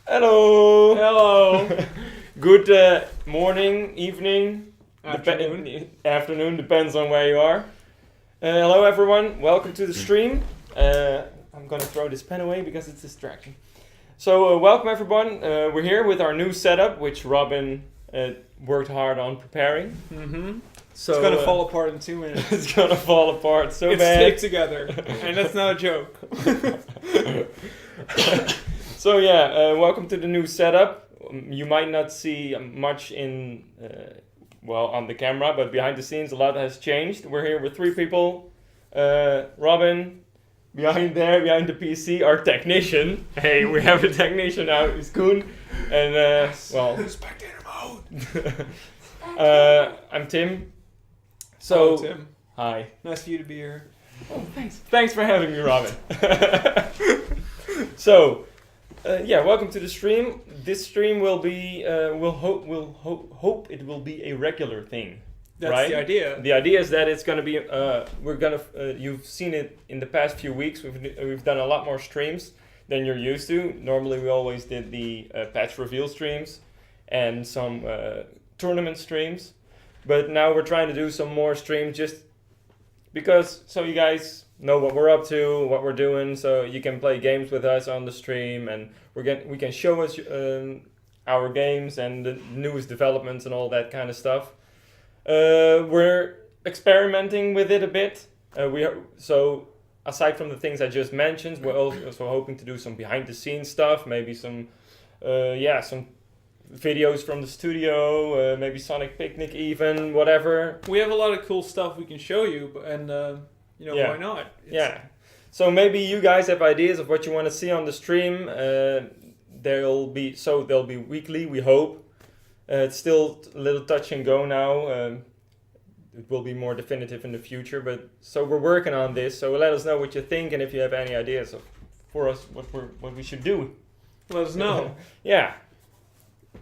Hello. Hello. Good morning, evening, afternoon, depends on where you are. Hello everyone, welcome to the stream. I'm gonna throw this pen away because it's distracting. So welcome everyone, we're here with our new setup, which Robin worked hard on preparing. Mm-hmm. So, it's gonna fall apart in 2 minutes. It's gonna fall apart so it's bad. taped together, and that's not a joke. So yeah, welcome to the new setup. You might not see much on the camera, but behind the scenes a lot has changed. We're here with 3 people. Robin, behind the PC, our technician. Hey, we have a technician now, it's Koen. And Spectator mode. I'm Tim. So, Tim. Hi. Nice for you to be here. Oh, thanks. Thanks for having me, Robin. So, welcome to the stream. This stream will be, we'll hope it will be a regular thing. That's right? the idea. The idea is that it's going to be, you've seen it in the past few weeks. We've done a lot more streams than you're used to. Normally we always did the patch reveal streams and some tournament streams. But now we're trying to do some more streams just because so you guys know what we're up to, what we're doing, so you can play games with us on the stream, and we can show us our games and the newest developments and all that kind of stuff. We're experimenting with it a bit. So aside from the things I just mentioned, we're also hoping to do some behind the scenes stuff, maybe some videos from the studio, maybe Sonic Picnic even, whatever. We have a lot of cool stuff we can show you, and why not? So maybe you guys have ideas of what you want to see on the stream. They'll be weekly, we hope. It's still a little touch and go now. It will be more definitive in the future, but so we're working on this. So let us know what you think, and if you have any ideas for us, what we should do. Let us know. Yeah.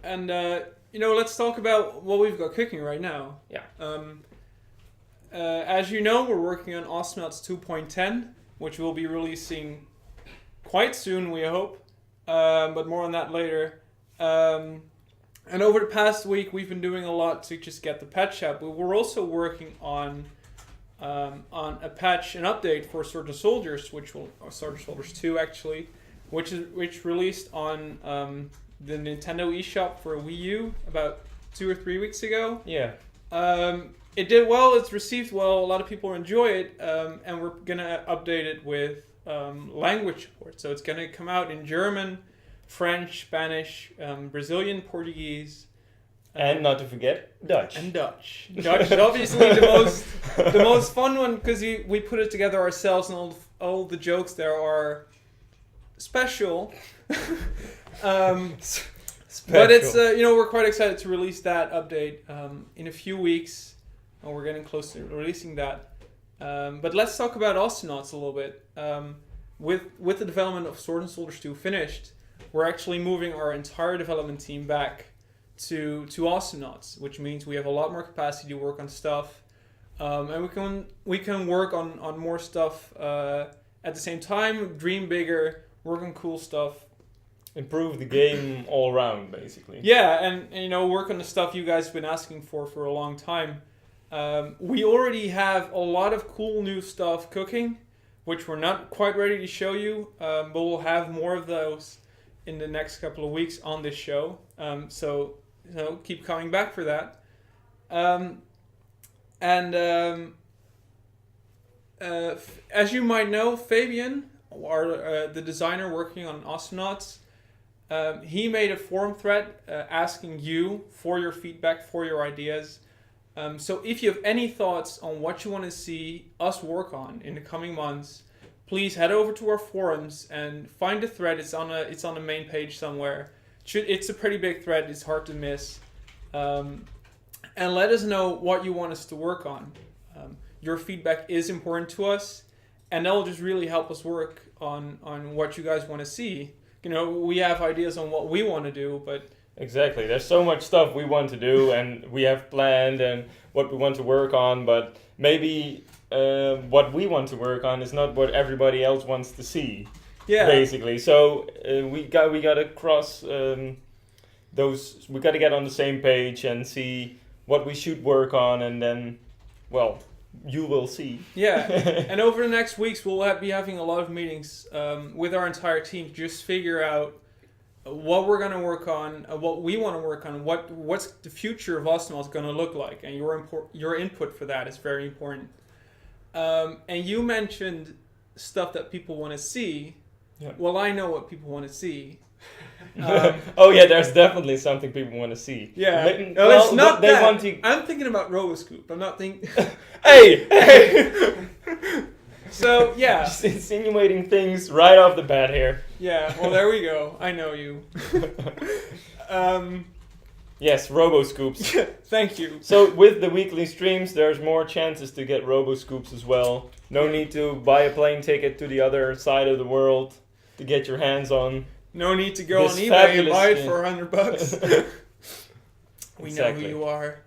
And let's talk about what we've got cooking right now. Yeah. As you know, we're working on Awesomenauts 2.10, which we'll be releasing quite soon, we hope. But more on that later. And over the past week, we've been doing a lot to just get the patch out. But we're also working on a patch, an update for Soldier Soldiers, Soldier Soldiers 2 actually, which released on the Nintendo eShop for Wii U about 2 or 3 weeks ago. Yeah. It did well. It's received well. A lot of people enjoy it, and we're gonna update it with language support. So it's gonna come out in German, French, Spanish, Brazilian, Portuguese, and not to forget Dutch. And Dutch. Dutch is obviously the most fun one because we put it together ourselves, and all the jokes there are special. But it's we're quite excited to release that update in a few weeks. And we're getting close to releasing that. But let's talk about Awesomenauts a little bit. With the development of Sword and Soldiers 2 finished, we're actually moving our entire development team back to Awesomenauts, which means we have a lot more capacity to work on stuff, and we can work on more stuff at the same time, dream bigger, work on cool stuff. Improve the game all around, basically. Yeah, and work on the stuff you guys have been asking for a long time. We already have a lot of cool new stuff cooking, which we're not quite ready to show you, but we'll have more of those in the next couple of weeks on this show. So keep coming back for that. As you might know, Fabian, the designer working on Awesomenauts, he made a forum thread asking you for your feedback, for your ideas. So if you have any thoughts on what you want to see us work on in the coming months, please head over to our forums and find the thread. It's on the main page somewhere. It's a pretty big thread. It's hard to miss. And let us know what you want us to work on. Your feedback is important to us, and that will just really help us work on what you guys want to see. We have ideas on what we want to do, but Exactly. There's so much stuff we want to do and we have planned and what we want to work on, but maybe what we want to work on is not what everybody else wants to see. Yeah. Basically, so we got to cross those. We got to get on the same page and see what we should work on, and then, well, you will see. Yeah, and over the next weeks, we'll be having a lot of meetings with our entire team to just figure out what we're going to work on, what we want to work on, what's the future of Awesomenauts going to look like, and your input for that is very important. And you mentioned stuff that people want to see. Yeah. Well, I know what people want to see. Oh yeah, there's definitely something people want to see. Yeah, Well, it's not they that. want to. I'm thinking about RoboScoop. I'm not thinking. Hey! So yeah, Just insinuating things right off the bat here. yeah. Well, there we go. I know you. Yes, RoboScoops. Thank you. So with the weekly streams, there's more chances to get RoboScoops as well. No need to buy a plane ticket to the other side of the world to get your hands on. No need to go This on eBay and fabulous- buy it yeah. for $100. We know Exactly. who you are.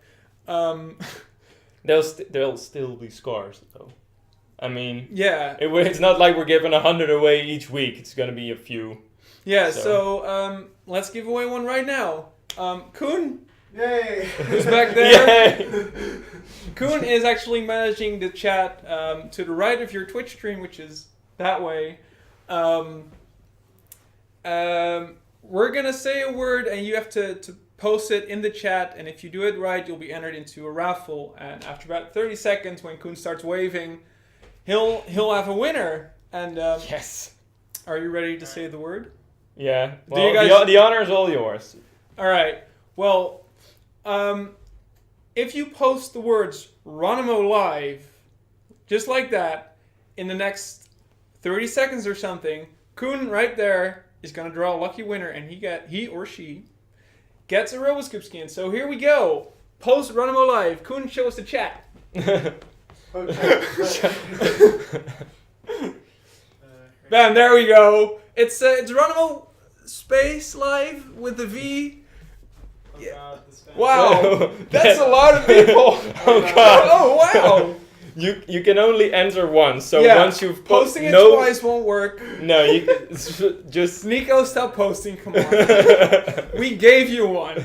There'll still be scars though. I mean, Yeah. it's not like we're giving 100 away each week. It's gonna be a few. Yeah, So- so let's give away one right now. Kuhn, Yay! who's back there? Yay! Kuhn is actually managing the chat to the right of your Twitch stream, which is that way. We're gonna say a word, and you have to post it in the chat. And if you do it right, you'll be entered into a raffle. And after about 30 seconds, when Kuhn starts waving, he'll have a winner. And Yes. are you ready to say the word? Yeah. Do Well, you guys- the honor is all yours. All right. Well, if you post the words Ronimo live, just like that, in the next 30 seconds or something, Kuhn right there is gonna draw a lucky winner, and he or she gets a RoboScoop skin. So here we go. Post Ronimo live. Kuhn, show us the chat. Bam! There we go. It's Ronimo space live with the V. Yeah. Wow, that's a lot of people. Oh god. Oh wow. You can only enter once, so Yeah, once you've Posting it no, twice won't work. No, you just Nico, stop posting. Come on. We gave you one.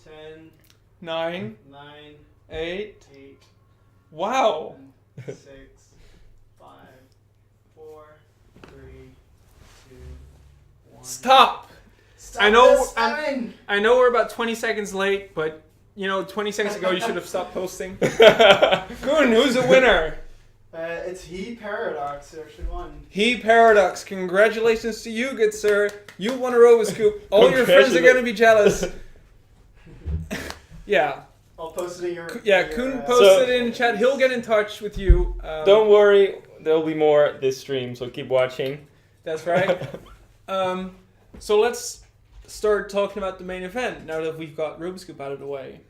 10, 9, 9, 8. 8, Wow. 6, 5, 4, 3, 2, 1. Stop. Stop I know- this spamming! I know we're about 20 seconds late, but 20 seconds ago you should have stopped posting. Kuhn, who's the winner? It's He Paradox who actually won. He Paradox. Congratulations to you, good sir. You won a RoboScoop. All your friends are gonna be jealous. Yeah. I'll post it in your. Yeah, Kuhn posted it in chat. He'll get in touch with you. Don't worry, there'll be more this stream, so keep watching. That's right. So let's start talking about the main event now that we've got RoboScoop out of the way.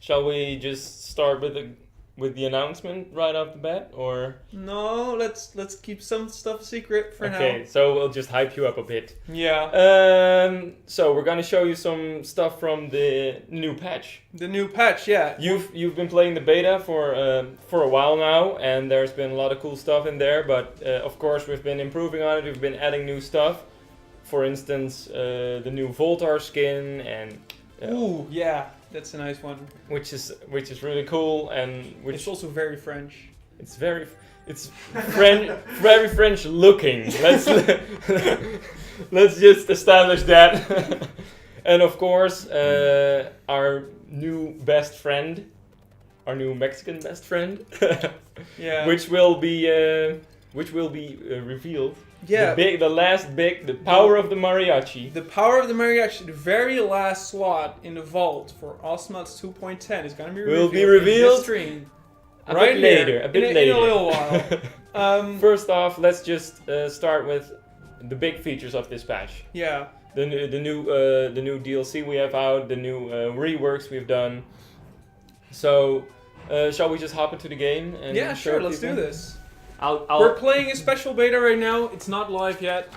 Shall we just start with the announcement right off the bat, or? No, let's keep some stuff secret for Okay, so we'll just hype you up a bit. now. Yeah. So we're gonna show you some stuff from the new patch. The new patch, yeah. You've been playing the beta for a while now, and there's been a lot of cool stuff in there. But of course, we've been improving on it. We've been adding new stuff. For instance, the new Voltar skin, and Ooh, yeah, that's a nice one. which is really cool, and which It's also very French. it's very French looking. Let's just establish that. And of course, our new best friend, our new Mexican best friend, Yeah. which will be revealed. Yeah. The power of the Mariachi. The power of the Mariachi, the very last slot in the vault for Awesomenauts 2.10 is going to be revealed. Will be revealed in this stream. A right bit later. here, A bit in later. in a little while. First off, let's just start with the big features of this patch. Yeah. The new DLC we have out, the new reworks we've done. So, shall we just hop into the game? And Yeah, show sure. Let's people? do this. I'll We're playing a special beta right now. It's not live yet.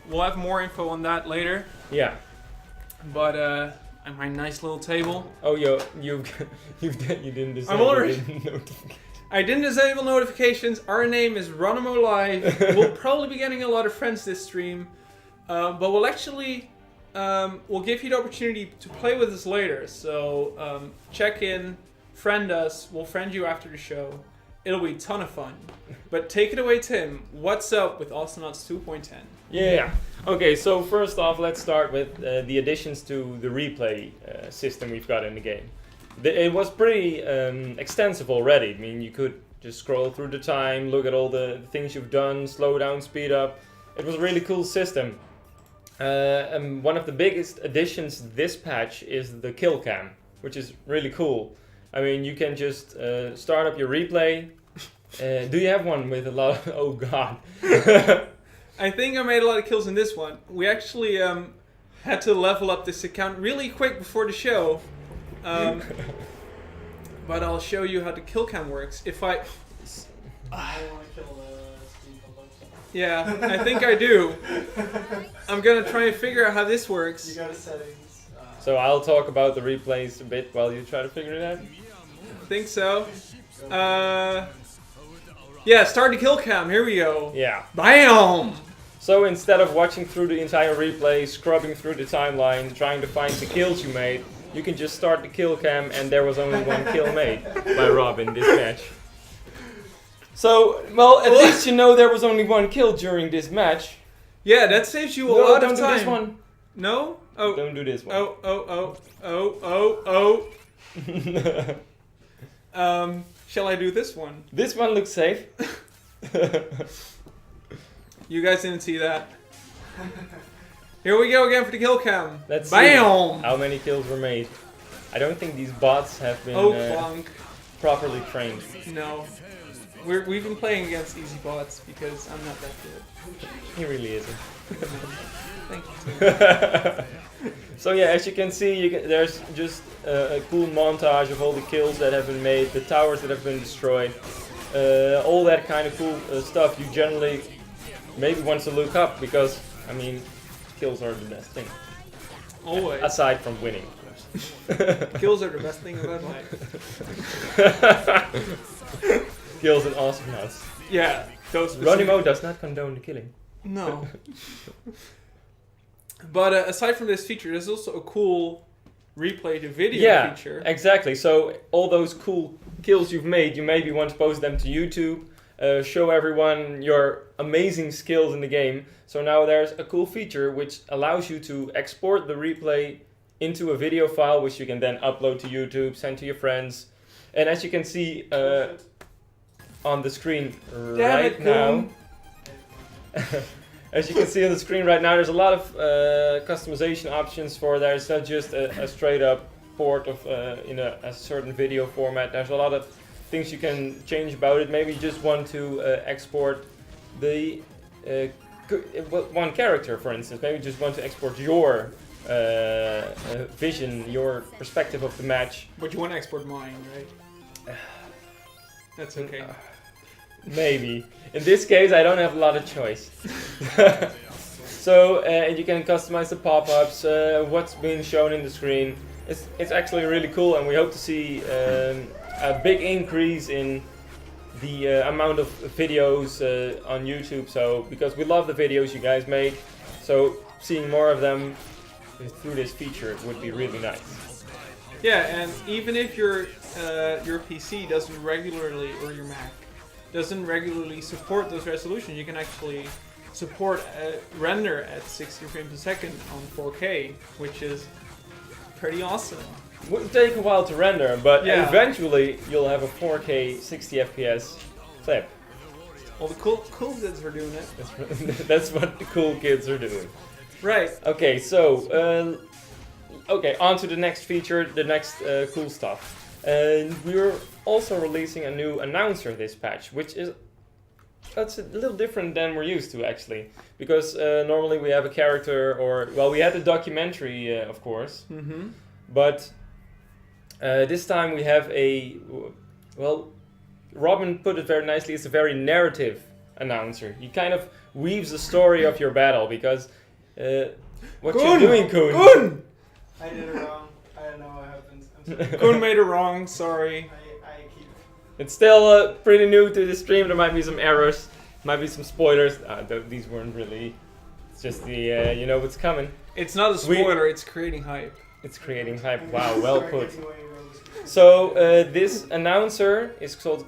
We'll have more info on that later. yeah. But my nice little table. Oh, you didn't design I'm already- the notification. I didn't disable notifications. Our name is Ronimo Live. We'll probably be getting a lot of friends this stream. But we'll actually... we'll give you the opportunity to play with us later. So check in, friend us. We'll friend you after the show. It'll be a ton of fun. But take it away, Tim. What's up with Awesomenauts 2.10? Yeah. Okay, so first off, let's start with the additions to the replay system we've got in the game. It was pretty extensive already. I mean, you could just scroll through the time, look at all the things you've done, slow down, speed up. It was a really cool system. And one of the biggest additions this patch is the kill cam, which is really cool. I mean, you can just start up your replay. Do you have one with a lot of... Oh, God. I think I made a lot of kills in this one. We actually had to level up this account really quick before the show. But I'll show you how the kill cam works. If I... I want to kill the Steve Voltar. Yeah, I think I do. I'm going to try and figure out how this works. You go to settings. So I'll talk about the replays a bit while you try to figure it out. I think so. Yeah, start the kill cam. Here we go. Yeah. Bam! So instead of watching through the entire replay, scrubbing through the timeline, trying to find the kills you made, you can just start the kill cam, and there was only one kill made by Rob in this match. So, well, at least you know there was only one kill during this match. Yeah, that saves you a lot of time. Don't do this one. No? Oh. Don't do this one. Shall I do this one? This one looks safe. You guys didn't see that. Here we go again for the kill cam. Let's Bam! see how many kills were made. I don't think these bots have been Plunk. properly trained. No. We've been playing against easy bots because I'm not that good. He really isn't. Thank you. So yeah, as you can see, there's just a cool montage of all the kills that have been made, the towers that have been destroyed, all that kind of cool stuff you generally maybe want to look up because, I mean, kills are the best thing. Always. Aside from winning, of course. Kills are the best thing about life. Kills and Awesomenauts. Yeah, those Ronimo does not condone the killing. No. But aside from this feature, there's also a cool replay to video feature. Exactly. So all those cool kills you've made, you maybe want to post them to YouTube, show everyone your amazing skills in the game. So now there's a cool feature which allows you to export the replay into a video file, which you can then upload to YouTube, send to your friends. And as you can see on the screen right now, as you can see on the screen right now, there's a lot of customization options for there. It's not just a straight up port of in a certain video format. There's a lot of things you can change about it. Maybe you just want to export the one character, for instance. Maybe you just want to export your vision, your perspective of the match. But you want to export mine, right? That's okay. Maybe. In this case, I don't have a lot of choice. So you can customize the pop-ups, what's being shown in the screen. It's actually really cool, and we hope to see a big increase in the amount of videos on YouTube. So because we love the videos you guys make, so seeing more of them through this feature would be really nice. Yeah, and even if your PC doesn't regularly, or your Mac doesn't regularly support those resolutions, you can actually support render at 60 frames a second on 4K, which is pretty awesome. It will take a while to render, but yeah, eventually you'll have a 4K 60 FPS clip. Well, the cool kids are doing it. That's what the cool kids are doing. Right. Okay, so on to the next feature, the next cool stuff. We're also releasing a new announcer this patch, which is a little different than we're used to actually, because normally we have a character, or well, we had a documentary, of course, but this time we have Robin put it very nicely. It's a very narrative announcer. He kind of weaves the story of your battle, because what you're doing, Koen? Koen! I did it wrong. I don't know what happened. I'm sorry. Koen made it wrong. Sorry. I keep It's still pretty new to the stream. There might be some errors, might be some spoilers. These weren't really. It's just the you know what's coming. It's not a spoiler. It's creating hype. It's creating hype. Wow, well put. So this announcer is called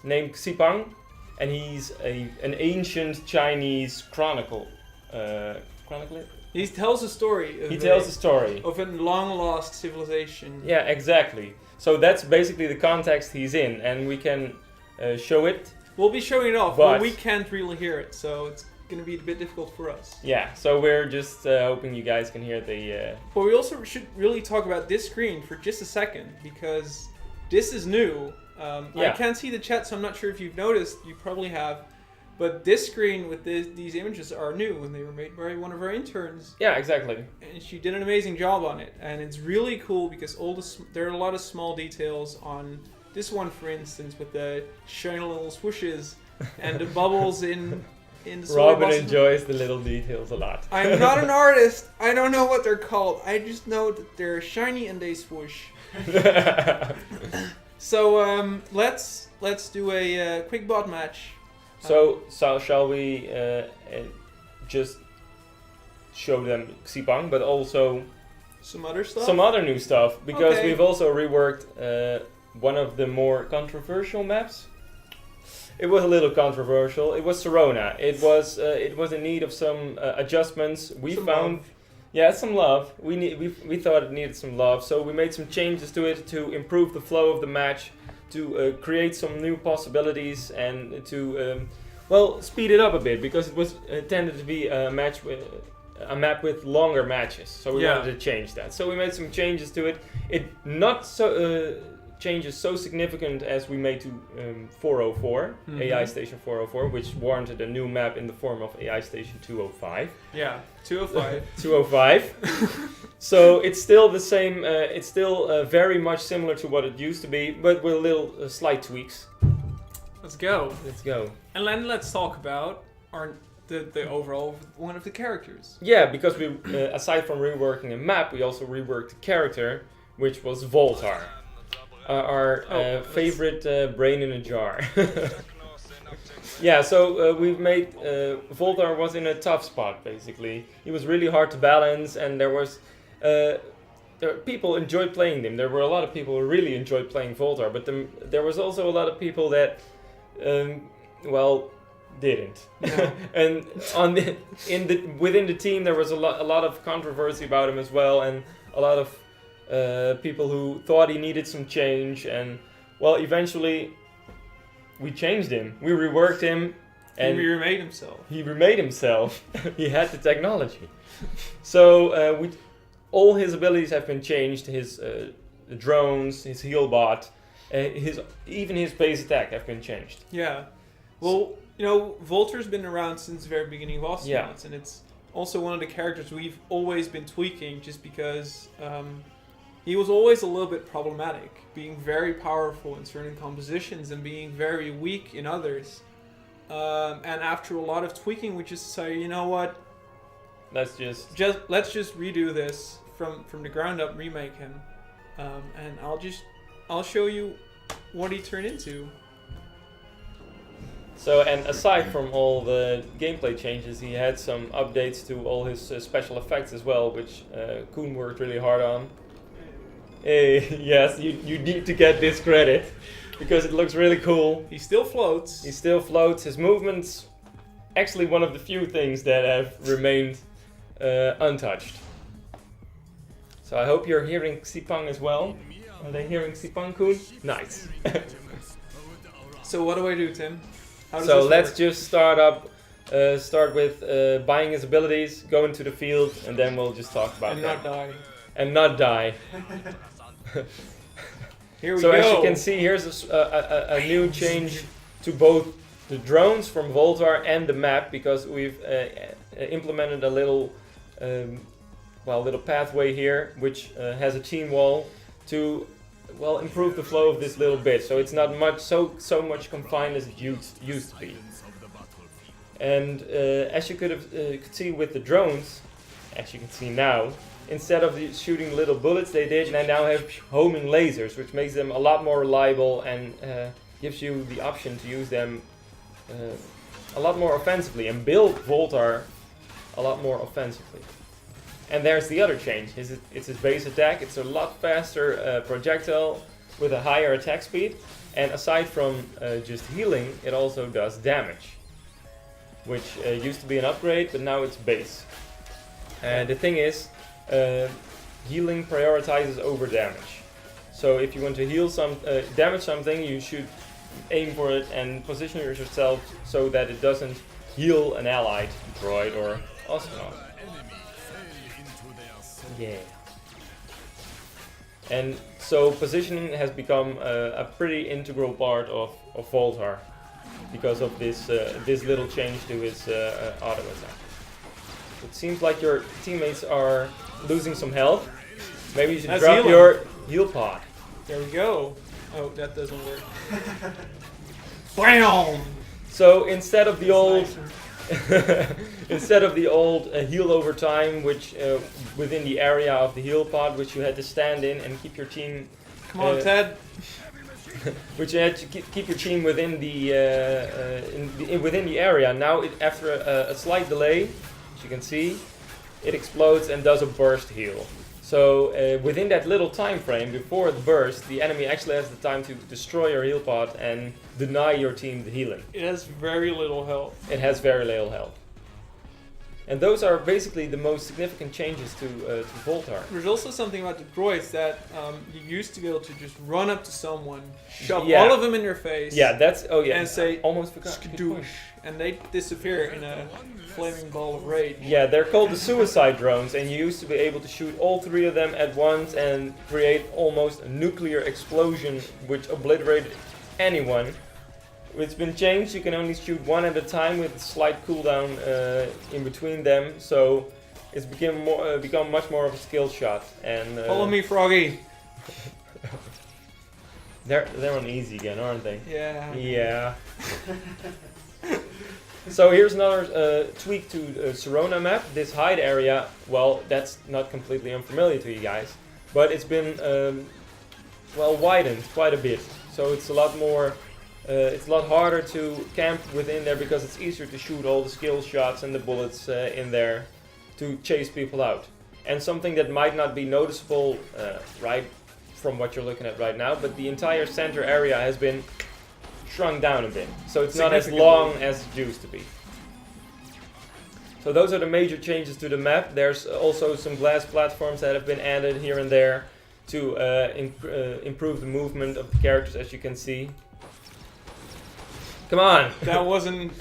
named Xipang, and he's an ancient Chinese chronicler. He tells a story. He tells a story of a long lost civilization. Yeah, exactly. So that's basically the context he's in, and we can show it. We'll be showing it off, but we can't really hear it, so it's going to be a bit difficult for us. Yeah, so we're just hoping you guys can hear the... But we also should really talk about this screen for just a second, because this is new. I can't see the chat, so I'm not sure if you've noticed. You probably have. But this screen with these images are new, and they were made by one of our interns. Yeah, exactly. And she did an amazing job on it. And it's really cool because there are a lot of small details on this one, for instance, with the shiny little swooshes and the bubbles in the soy Robin blossom. enjoys the little details a lot. I'm not an artist. I don't know what they're called. I just know that they're shiny and they swoosh. So let's do a quick bot match. So shall we just show them Xipang, but also some other stuff? Some other new stuff, because Okay. we've also reworked one of the more controversial maps. It was a little controversial. It was Serona. It was in need of some adjustments. We found some love. We thought it needed some love, so we made some changes to it to improve the flow of the match, to create some new possibilities, and to speed it up a bit, because it was tended to be a map with longer matches. So we wanted to change that. So we made some changes to it. It not so changes so significant as we made to 404, AI Station 404, which warranted a new map in the form of AI Station 205. Yeah, 205. 205. So it's still the same, it's still very much similar to what it used to be, but with little slight tweaks. Let's go. Let's go. And then let's talk about the overall one of the characters. Yeah, because we, aside from reworking a map, we also reworked the character, which was Voltar. Our favorite brain in a jar. Yeah, so we've made... Voltar was in a tough spot, basically. He was really hard to balance, and people enjoyed playing him. There were a lot of people who really enjoyed playing Voltar, but there was also a lot of people that, didn't. No. And within the team, there was a lot of controversy about him as well, and a lot of people who thought he needed some change, and eventually we changed him. We reworked him, and he remade himself. He remade himself. He had the technology. So all his abilities have been changed. His drones, his heal bot, even his base attack have been changed. Yeah. Well, Voltar's been around since the very beginning of Awesomenauts, and it's also one of the characters we've always been tweaking, just because he was always a little bit problematic, being very powerful in certain compositions and being very weak in others. And after a lot of tweaking, we just decided, you know what? Let's just redo this from the ground up, remake him, and I'll show you what he turned into. So, and aside from all the gameplay changes, he had some updates to all his special effects as well, which Koen worked really hard on. Yes, you need to get this credit, because it looks really cool. He still floats. His movements, actually one of the few things that have remained untouched. So I hope you're hearing Xipang as well. Are they hearing Xipang, Koen? Nice. So what do I do, Tim? So let's just start with buying his abilities, go into the field, and then we'll just talk about that. And not die. Here we go. So as you can see, here's a new change to both the drones from Voltar and the map, because we've implemented a little pathway here, which has a team wall to improve the flow of this little bit. So it's not so much confined as it used to be. And as you could see with the drones, as you can see now, instead of shooting little bullets they now have homing lasers, which makes them a lot more reliable and gives you the option to use them a lot more offensively and build Voltar a lot more offensively. And there's the other change. It's his base attack. It's a lot faster projectile with a higher attack speed. And aside from just healing, it also does damage, which used to be an upgrade, but now it's base. And the thing is, healing prioritizes over damage. So if you want to heal damage something, you should aim for it and position yourself so that it doesn't heal an allied droid or Awesomenaut. Yeah. And so positioning has become a pretty integral part of Voltar because of this little change to his auto attack. It seems like your teammates are losing some health. Maybe you should drop your heal pod. There we go. Oh, that doesn't work. Bam! So instead of the old heal over time, which within the area of the heal pod, which you had to stand in and keep your team. Come on, Ted. Which you had to keep your team within the within the area. Now, after a slight delay, as you can see, it explodes and does a burst heal. So within that little time frame before the burst, the enemy actually has the time to destroy your heal pod and deny your team the healing. It has very little health. It has very little health. And those are basically the most significant changes to Voltar. There's also something about the droids that you used to be able to just run up to someone, shove all of them in your face, and say almost forgot. skadoosh, and they disappear in a flaming ball of rage. Yeah, they're called the suicide drones, and you used to be able to shoot all three of them at once and create almost a nuclear explosion which obliterated anyone. It's been changed. You can only shoot one at a time with a slight cooldown in between them, so it's become much more of a skill shot. And follow me, Froggy. They're on easy again, aren't they? Yeah. Yeah. So here's another tweak to Serona map. This hide area, well, that's not completely unfamiliar to you guys, but it's been widened quite a bit. So it's a lot more. It's a lot harder to camp within there because it's easier to shoot all the skill shots and the bullets in there to chase people out. And something that might not be noticeable right from what you're looking at right now, but the entire center area has been shrunk down a bit. So it's not as long as it used to be. So those are the major changes to the map. There's also some glass platforms that have been added here and there to improve the movement of the characters, as you can see. Come on! That wasn't...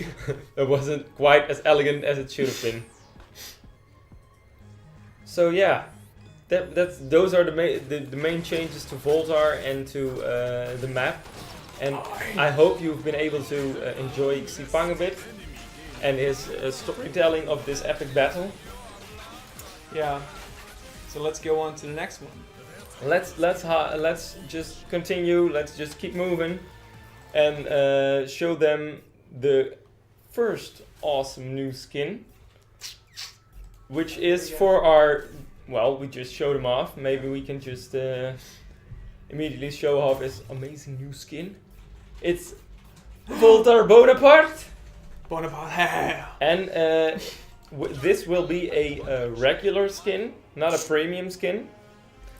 It wasn't quite as elegant as it should have been. So yeah, those are the main changes to Voltar and to the map. And I hope you've been able to enjoy Xipang a bit and his storytelling of this epic battle. Yeah. So let's go on to the next one. Let's just continue. Let's just keep moving. And show them the first awesome new skin, which is for our, well, we just showed him off. Maybe we can just immediately show off his amazing new skin. It's Voltar Bonaparte. Bonaparte. And this will be a regular skin, not a premium skin.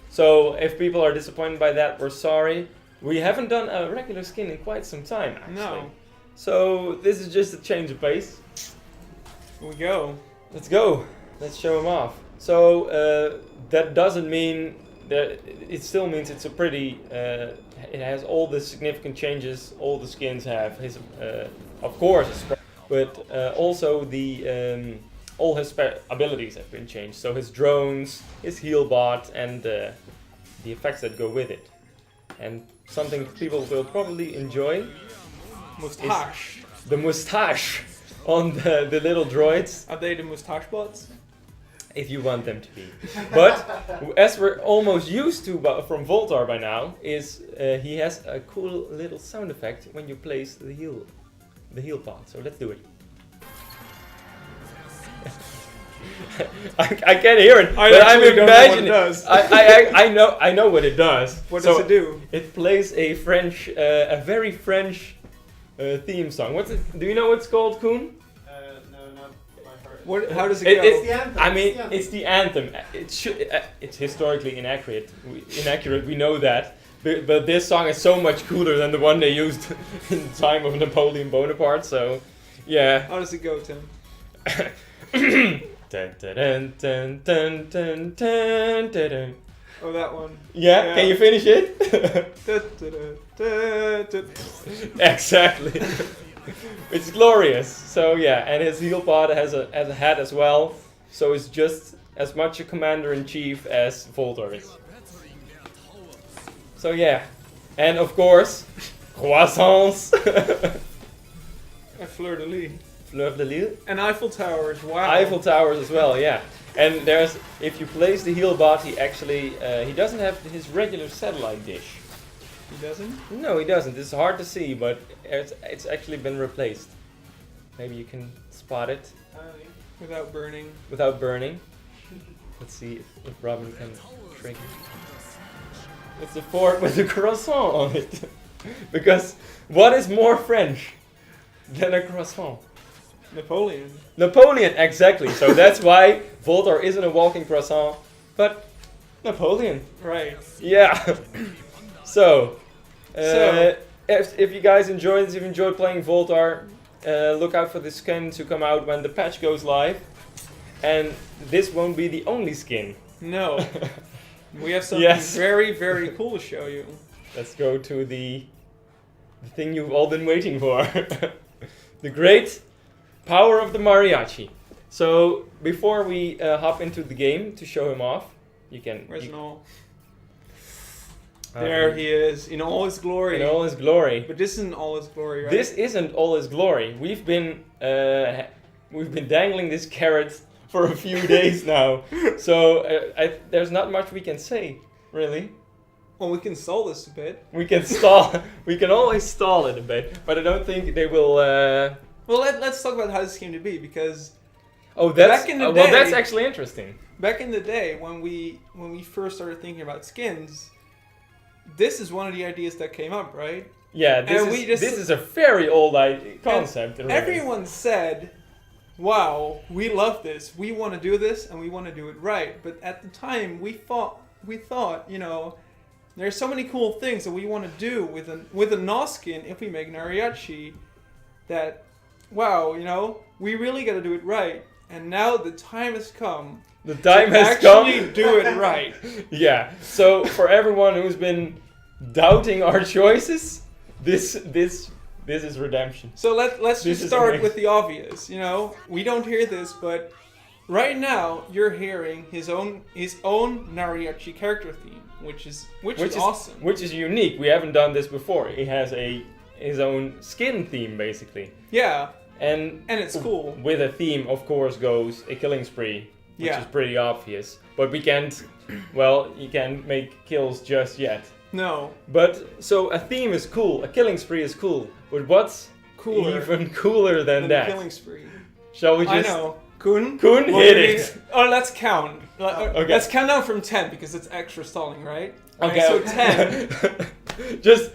So if people are disappointed by that, we're sorry. We haven't done a regular skin in quite some time, actually. No. So this is just a change of pace. Here we go. Let's go. Let's show him off. So that doesn't mean that it still means it's a pretty. It has all the significant changes all the skins have. His, of course, but also the all his abilities have been changed. So his drones, his heal bot, and the effects that go with it. And something people will probably enjoy. Mustache. The mustache on the little droids. Are they the mustache bots? If you want them to be. But as we're almost used to from Voltar by now, is he has a cool little sound effect when you place the heal pod. So let's do it. I can't hear it, I but I'm actually don't know what it imagining. does. I know what it does. What So does it do? It plays a very French theme song. What's it? Do you know what it's called, Koen? No, not by heart. What? How does it It- go? It's the anthem. I mean, it's the anthem. it's the anthem. It's historically inaccurate. We know that. But this song is so much cooler than the one they used in the time of Napoleon Bonaparte. So, yeah. How does it go, Tim? Dun, dun, dun, dun, dun, dun, dun, dun. Oh, that one. Yeah, Yeah. can you finish it? Da, da, da, da, da. Exactly. It's glorious. So yeah, and his heel pod has a hat as well. So it's just as much a commander in chief as Voltar is. So yeah, and of course, croissants. A fleur-de-lis. Fleur de lis. And Eiffel Towers, wow. Eiffel Towers as well, yeah. And there's, if you place the heel bot, he actually, he doesn't have his regular satellite dish. He doesn't? No, he doesn't. It's hard to see, but it's actually been replaced. Maybe you can spot it Without burning. without burning. Let's see if Robin can trick it. It's a fork with a croissant on it. Because what is more French than a croissant? Napoleon. Napoleon, exactly. So that's why Voltar isn't a walking croissant, but Napoleon. Right. Yeah. So, So- if you guys enjoyed this, if you enjoyed playing Voltar, look out for the skin to come out when the patch goes live. And this won't be the only skin. No. We have something Yes. very, very cool to show you. Let's go to the thing you've all been waiting for. The great power of the Mariachi. So, before we hop into the game to show him off, you can... Where's you, Noel? There he is, in all his glory. in all his glory. But this isn't all his glory, right? This isn't all his glory. We've been dangling this carrot for a few days now, so there's not much we can say, really. Well, we can stall this a bit. We can stall. We can always stall it a bit, but I don't think they will. Well, let's talk about how this came to be, because Oh, that's Back in the well. That's day- actually interesting. back in the day when we first started thinking about skins, this is one of the ideas that came up, right? Yeah, And we just- this is a very old concept. really. Everyone said, "Wow, we love this. We want to do this, and we want to do it right." But at the time, we thought, you know, there's so many cool things that we want to do with a NOS skin if we make Gnariachi, that, wow, you know, we really got to do it right. And now the time has come The time to has actually come. do it right. Yeah. So for everyone who's been doubting our choices, this is redemption. So let's This just is start amazing. with the obvious. You know, we don't hear this, but right now you're hearing his own Gnariachi character theme, which is awesome. Which is unique. We haven't done this before. He has his own skin theme basically, Yeah, and it's cool. With a theme, of course, goes a killing spree, which Yeah. is pretty obvious. But we can't. Well, you can't make kills just yet. No, But so a theme is cool. A killing spree is cool. But what's cooler even cooler than than that? the killing spree. Shall we just? I know. Kun Kun what hit do you it. mean? Oh, let's count. Okay. Let's count down from 10 because it's extra stalling, right? Okay. So 10. Just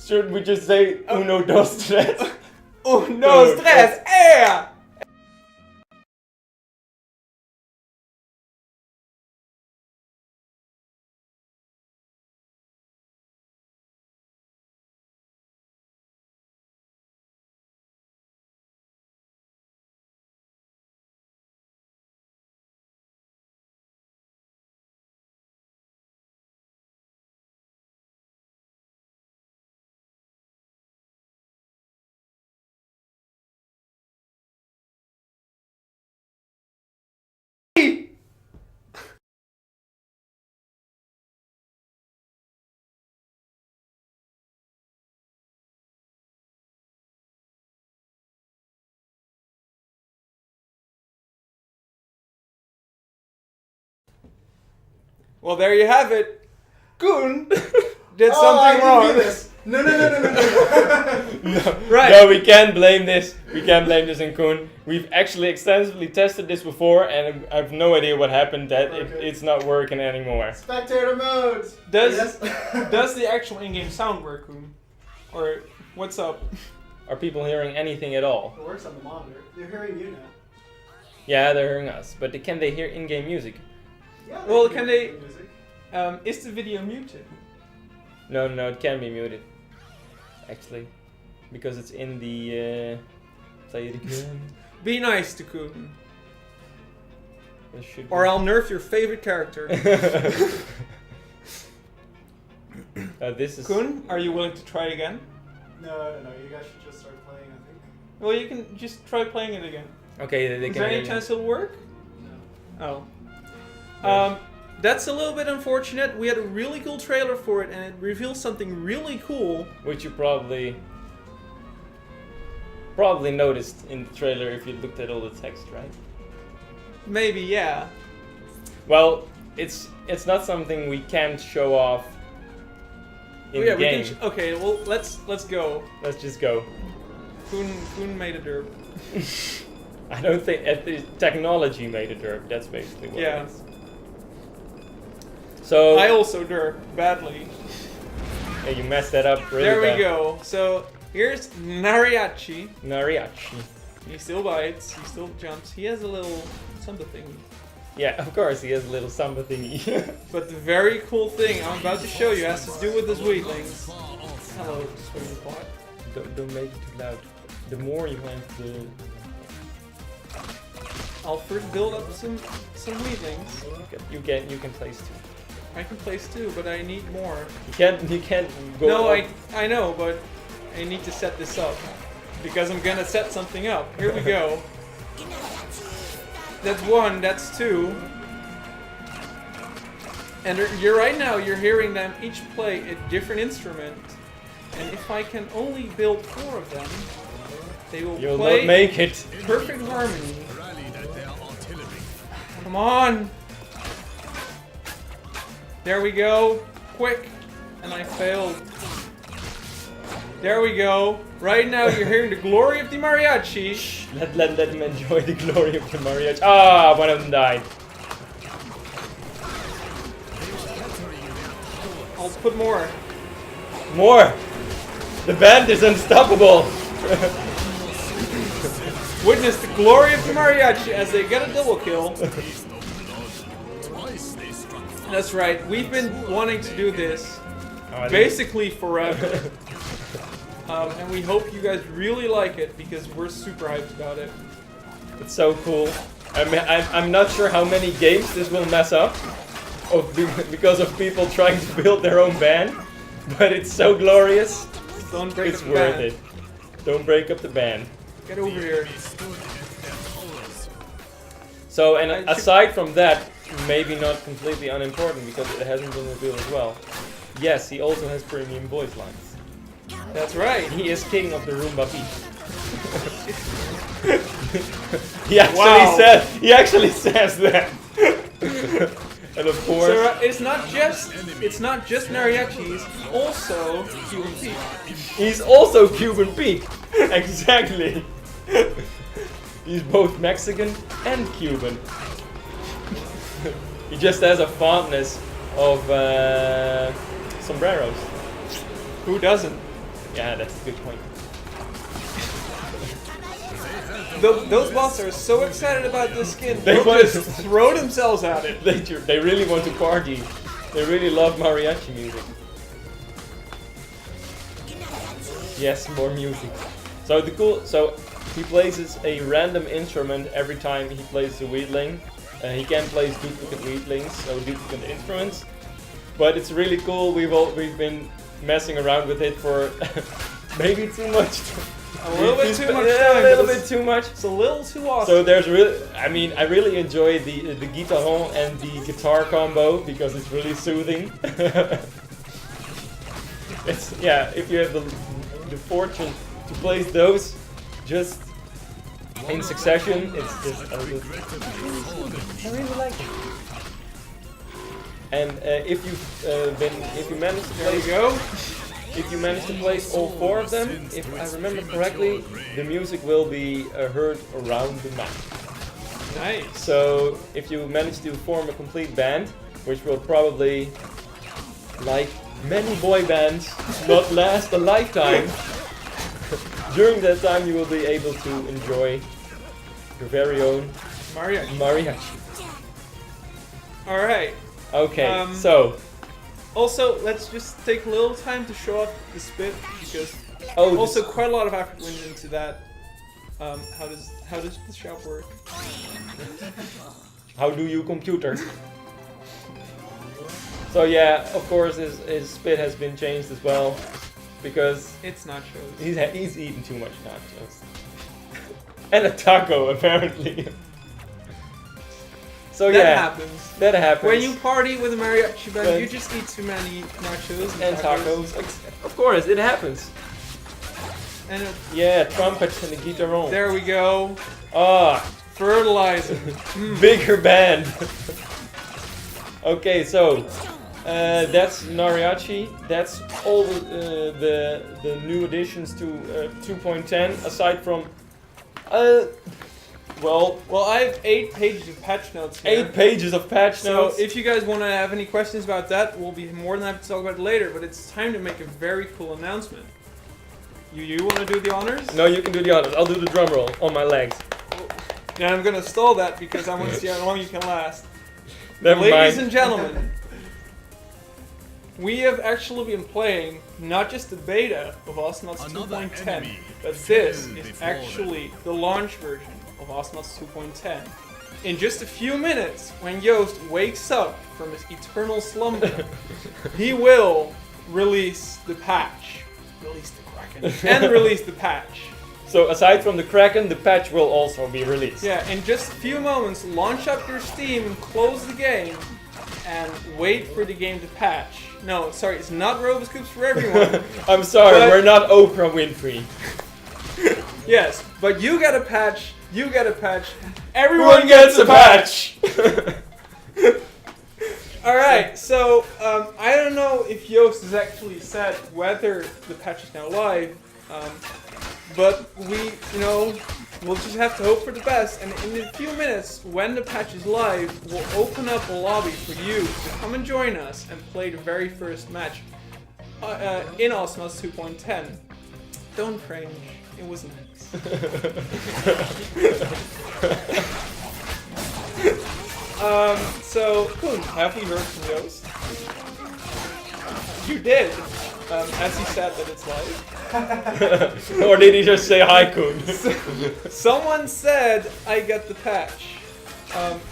should we just say uno dos tres? Uno, tres, eh! Well, there you have it. Kun did Oh, I something didn't wrong. do this. No. Right. No, we can't blame this. We can't blame this on Koen. We've actually extensively tested this before, and I have no idea what happened. That Okay. it's not working anymore. Spectator mode. Does Yes. does the actual in-game sound work, Koen? Or what's up? Are people hearing anything at all? It works on the monitor. They're hearing you now. Yeah, they're hearing us, but can they hear in-game music? Yeah. Well, hear can they- the music. Is the video muted? No, it can be muted. Actually, because it's in the. Play it again. Be nice to Koen, It should or be. I'll nerf your favorite character. This is. Koen, are you willing to try again? No. You guys should just start playing. I think. Well, you can just try playing it again. Okay, they Is can there hear any you. chance it'll work? No. Oh. That's a little bit unfortunate. We had a really cool trailer for it, and it reveals something really cool. Which you probably noticed in the trailer if you looked at all the text, right? Maybe, yeah. Well, it's not something we can't show off in Oh, yeah, the we game. can. Okay, well, let's go. Let's just go. Koen made a derp. I don't think the technology made a derp. That's basically what Yeah. it is. So I also derp badly. yeah, you messed that up really There bad. we go. So here's Gnariachi. Gnariachi. He still bites. He still jumps. He has a little something. Yeah, of course he has a little samba thingy. But the very cool thing I'm about to show you has to do with his weaklings. Hello, swimming pot. don't make it too loud. The more you have, the I'll first build up some weaklings. you can place two. I can place two, but I need more. You can't go. No, up. I know, but I need to set this up because I'm gonna set something up. Here we go. That's one. That's two. And you're right now. You're hearing them each play a different instrument. And if I can only build 4 of them, they will You'll play not make it. perfect harmony. Come on. There we go. Quick. And I failed. There we go. Right now you're hearing the glory of the Mariachi. Let them enjoy the glory of the Mariachi. Ah, one of them died. I'll put more. More. The band is unstoppable. Witness the glory of the Mariachi as they get a double kill. That's right. We've been wanting to do this basically forever. And we hope you guys really like it because we're super hyped about it. It's so cool. I'm not sure how many games this will mess up because of people trying to build their own band, but it's so glorious. Don't break It's up the worth band. it. Don't break up the band. Get over here. So, and I should- aside from that, maybe not completely unimportant because it hasn't been revealed as well. Yes, he also has premium voice lines. That's right. He is king of the Roomba beat. Wow. He actually says that. And of course, So it's not just Gnariachi, he's also Cuban Pete. he's also Cuban Pete. Exactly. He's both Mexican and Cuban. He just has a fondness of sombreros. Who doesn't? Yeah, that's a good point. Those bots are so excited about this skin, They they'll want- just throw themselves at it. They really want to party. They really love mariachi music. Yes, more music. So he places a random instrument every time he plays the wheatling. He can place duplicate wheatlings, so duplicate instruments. But it's really cool. We've been messing around with it for maybe too much. A little bit too much Yeah, time. a little but bit too much. It's a little too awesome. So there's really, I really enjoy the guitarron and the guitar combo because it's really soothing. It's if you have the fortune to place those just in succession, it's just I really like it. And if you manage to there we place go. if you manage to place all 4 of them, if I remember correctly, the music will be heard around the map. Nice. So if you manage to form a complete band, which will probably, like many boy bands, not last a lifetime, during that time you will be able to enjoy your very own Mariachi. Alright. Okay, so... Also, let's just take a little time to show off the spit, because Oh, also quite a lot of effort went into that. How does the shop work? how do you computer? So yeah, of course his spit has been changed as well, because It's nachos. he's eaten too much nachos. And a taco, apparently. So That happens. that happens. When you party with a mariachi band, When- you just eat too many nachos and tacos, of course, it happens. And Yeah, trumpets and the guitar. there we go. Ah, Fertilizer. bigger band. Okay, so that's Gnariachi. That's all the new additions to 2.10. Aside from, well, Well, I have 8 pages of patch notes here. 8 pages of patch So notes. if you guys want to have any questions about that, we'll be more than happy to talk about it later. But it's time to make a very cool announcement. You want to do the honors? No, you can do the honors. I'll do the drum roll on my legs. Yeah, I'm gonna stall that because I want to see how long you can last. Never Ladies mind. and gentlemen, we have actually been playing not just the beta of Awesomenauts 2.10, but this is actually the launch version of Awesomenauts 2.10. In just a few minutes, when Joost wakes up from his eternal slumber, he will release the patch. Release the Kraken. And release the patch. So aside from the Kraken, the patch will also be released. Yeah, in just a few moments, launch up your Steam, close the game, and wait for the game to patch. No, sorry, it's not Roboscoops for everyone. I'm sorry, But- we're not Oprah Winfrey. Yes, but you get a patch, you get a patch, Everyone gets a patch! Alright, so I don't know if Joost has actually said whether the patch is now live, but we'll just have to hope for the best, and in a few minutes, when the patch is live, we'll open up a lobby for you to come and join us and play the very first match in Awesomenauts 2.10. Don't cringe, it was nice. So, Koen, have we heard from Joost? You did, as he said that it's live. Or did he just say hi, Koen? Someone said I got the patch.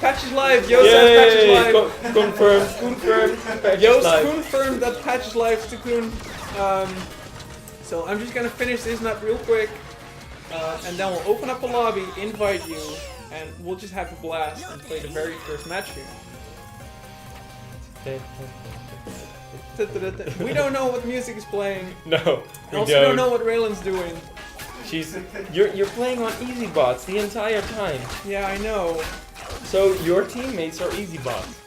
Patch is live. Joost says patch is live. Confirmed. Patch is Joost live. confirmed that patch is live to Koen. So I'm just gonna finish this map real quick, and then we'll open up a lobby, invite you, and we'll just have a blast and play the very first match here. We don't know what music is playing. No, We we also don't know what Raylan's doing. You're playing on easy bots the entire time. Yeah, I know. So your teammates are easy bots.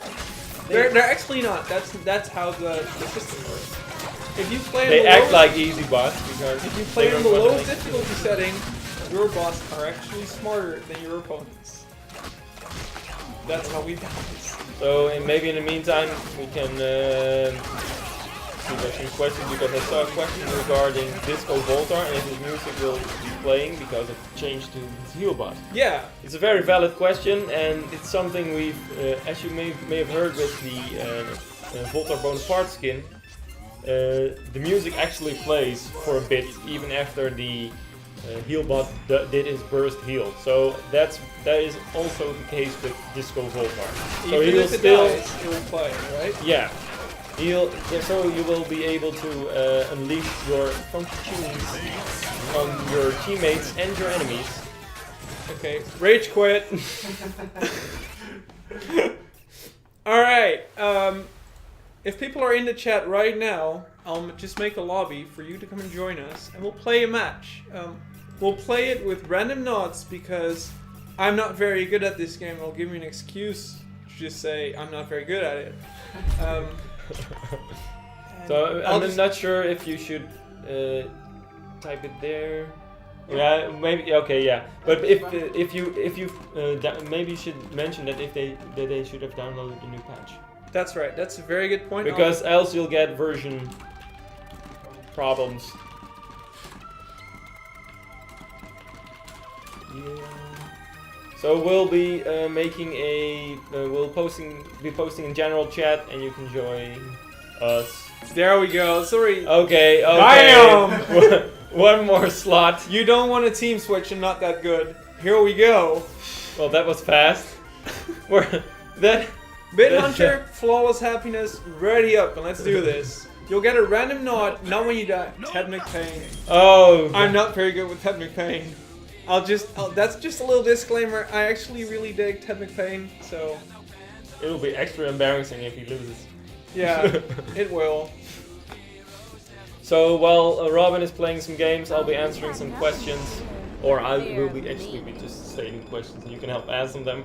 They're actually not. That's how the system works. If you play They in the act lowest, like easy bots because if you they play in don't the run lowest like- difficulty setting, your bots are actually smarter than your opponents. That's how we balance. So maybe in the meantime we can see some questions, because I saw a question regarding Disco Voltar and if his music will be playing because it changed to his heel bot. Yeah. It's a very valid question, and it's something we've, as you may have heard with the Voltar Bonaparte skin, the music actually plays for a bit even after the heel bot did his burst heal. So that is also the case with Disco Voltar. So Even he will if it still, dies, it will play, right? yeah. So you will be able to unleash your funky tunes on your teammates and your enemies. Okay, rage quit. Alright, if people are in the chat right now, I'll just make a lobby for you to come and join us, and we'll play a match. We'll play it with random nods because I'm not very good at this game. It'll give me an excuse to just say I'm not very good at it. So I'll I'm just- not sure if you should type it there. Yeah, maybe. Okay, yeah. But if you maybe you should mention that they should have downloaded the new patch, That's right. That's a very good point. because else you'll get version problems. Yeah. So we'll be making a we'll be posting in general chat, and you can join us. There we go. Sorry. Okay. Bam! One more slot. You don't want a team switch and not that good. Here we go. Well, that was fast. We're that. Bit Hunter, Flawless Happiness, ready up, and let's do this. You'll get a random nod, not when you die. Ted McPain. Oh. I'm not very good with Ted McPain. That's just a little disclaimer. I actually really dig Ted McPain, so It'll be extra embarrassing if he loses. yeah, it will. So while Robin is playing some games, I'll be answering some questions, or I will be actually be just stating questions, and you can help answer them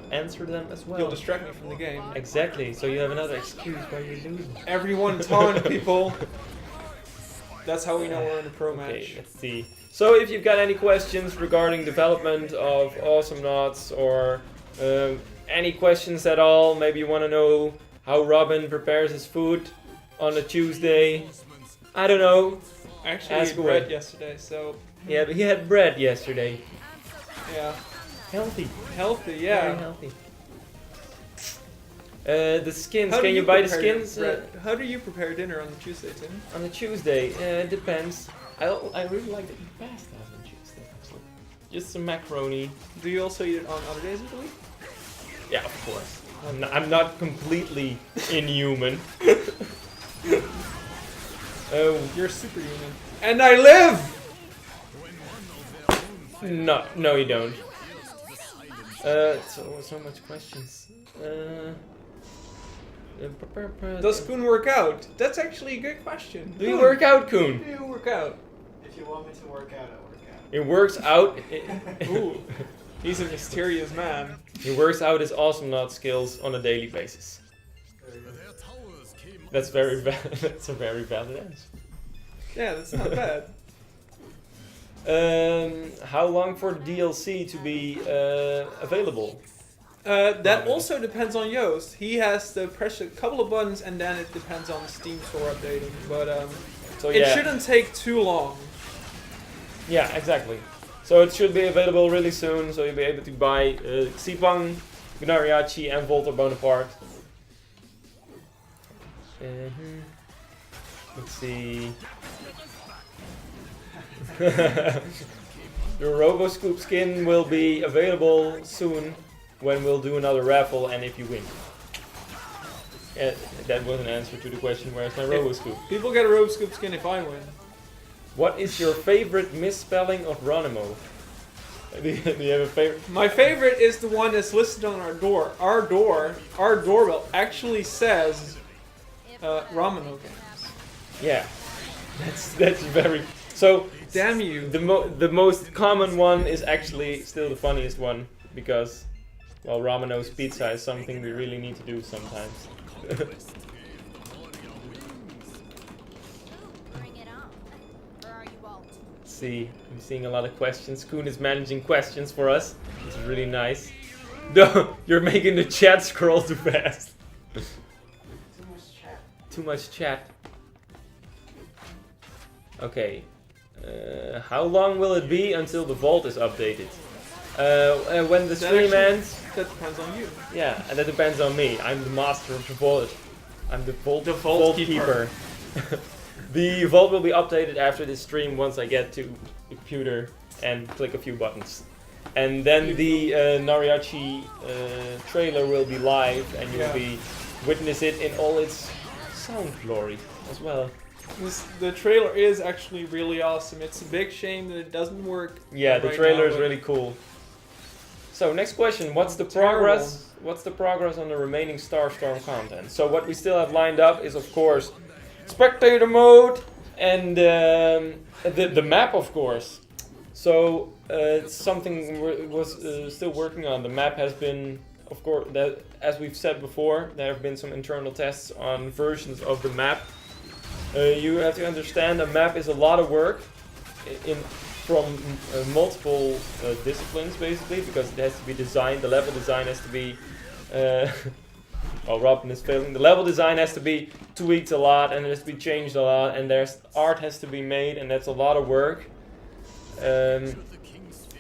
as well. You'll distract me from the game. Exactly. So you have another excuse why you're losing. Everyone taunt people. That's how we know we're in a pro match. Okay, let's see. So if you've got any questions regarding development of Awesomenauts, or any questions at all, maybe you want to know how Robin prepares his food on a Tuesday. I don't know. I actually Ask ate away. bread yesterday, so Yeah, but he had bread yesterday. yeah, Healthy. healthy. Very Yeah. healthy. The skins. How do Can you buy the prepare your skins bread? How do you prepare dinner on Tuesday, Tim? on a Tuesday? It depends. I really like to eat pasta on Tuesday, actually. Just some macaroni. Do you also eat it on other days of the week? Yeah, of course. I'm not completely inhuman. Oh, You're superhuman. And I live! no, you don't. So much questions. Does Koen work out? That's actually a good question. Do you work out, Koen? Do you work out? If you want me to work out, I'll work out. It works out. Ooh, he's a mysterious man. He works out his Awesomenaut skills on a daily basis. There you go. That's that's a very valid answer. Yeah, that's not bad. How long for the DLC to be available? That also depends on Joost. He has to press a couple of buttons and then it depends on the Steam Store updating. But So it yeah, shouldn't take too long. yeah, exactly. So it should be available really soon. So you'll be able to buy Xipang, Gnariachi, and Voltar Bonaparte. Let's see. The RoboScoop skin will be available soon when we'll do another raffle and if you win. That was an answer to the question, where's my RoboScoop? People get a RoboScoop skin if I win. What is your favorite misspelling of Ronimo? Do you have a favorite? My favorite is the one that's listed on our door. Our doorbell actually says Ramino games. Yeah, that's very. So Damn you. the most common one is actually still the funniest one, because well, Ramino's pizza is something we really need to do sometimes. Bring it on. Or are you Walt? See, I'm seeing a lot of questions. Koen is managing questions for us. It's really nice. No, you're making the chat scroll too fast. Too much chat. Too much chat. Okay. How long will it be until the vault is updated? When the stream ends. That depends on you. Yeah, and that depends on me. I'm the master of the vault. I'm the vault keeper. The vault will be updated after this stream once I get to the computer and click a few buttons. And then the Gnariachi trailer will be live, and you'll be witness it in all its sound glory as well. The trailer is actually really awesome. It's a big shame that it doesn't work. Yeah, the right trailer now, is but really cool. So next question, what's the Terrible. progress? What's the progress on the remaining Starstorm content? So what we still have lined up is, of course, spectator mode and the map, of course. So it's something was still working on. The map has been, of course, that as we've said before, there have been some internal tests on versions of the map. You have to understand a map is a lot of work from multiple disciplines basically, because it has to be designed. The level design has to be. Well, Robin is failing. The level design has to be tweaked a lot, and it has to be changed a lot, and there's art has to be made, and that's a lot of work.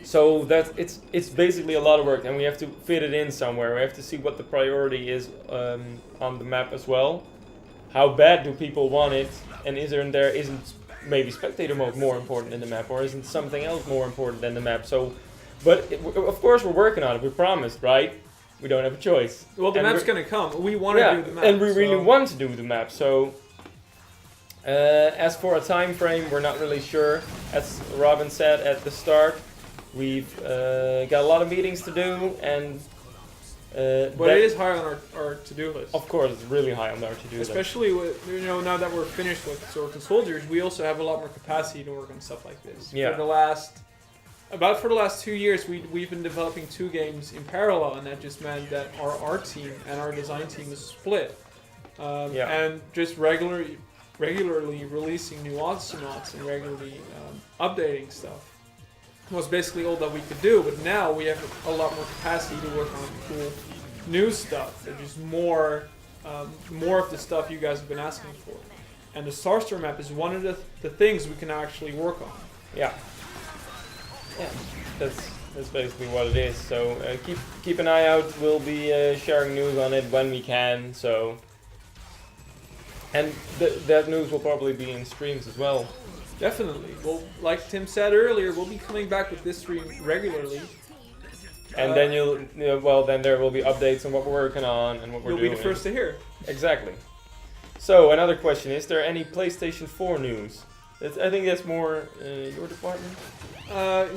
So that it's basically a lot of work, and we have to fit it in somewhere. We have to see what the priority is on the map as well. How bad do people want it, and isn't maybe spectator mode more important than the map, or isn't something else more important than the map? So, but of course we're working on it. We promised, right? We don't have a choice. Well, the And map's gonna come. We want to yeah, do the map. and we really so- want to do the map. So, as for a time frame, we're not really sure. As Robin said at the start, we've got a lot of meetings to do, and But it is high on our to-do list. of course, it's really high on our to-do list. Especially with, now that we're finished with Swords and Soldiers, we also have a lot more capacity to work on stuff like this. Yeah. For the last 2 years, we've been developing 2 games in parallel, and that just meant that our art team and our design team is split. And just regularly releasing new Awesomenauts and regularly updating stuff was basically all that we could do. But now we have a lot more capacity to work on cool new stuff. There's just more of the stuff you guys have been asking for. And the Starstorm map is one of the things we can actually work on. Yeah. Yeah, that's basically what it is. So keep an eye out. We'll be sharing news on it when we can. So, and that news will probably be in streams as well. Definitely. Well, like Tim said earlier, we'll be coming back with this stream regularly. And then then there will be updates on what we're working on and what we're doing. You'll be the first to hear. Exactly. So another question: is there any PlayStation 4 news? I think that's more your department.